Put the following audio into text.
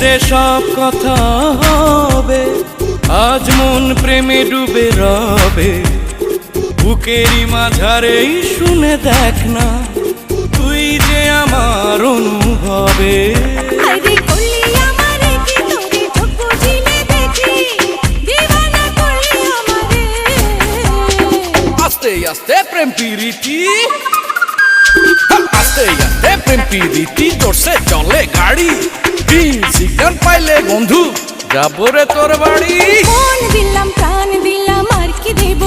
রে সব কথা হবে, আজ মন প্রেমে ডুবে রবে। বুকেরই মাঝারেই শুনে দেখ না, তুই যে আমার অনুভবে। আস্তে আস্তে প্রেম প্রীতি, আস্তে আস্তে প্রেম প্রীতি, জোরসে চলে গাড়ি। গ্রিন সিগন্যাল পাইলে বন্ধু যাবো রে তোর বাড়ি। মন দিলাম প্রাণ দিলাম আর কি দেব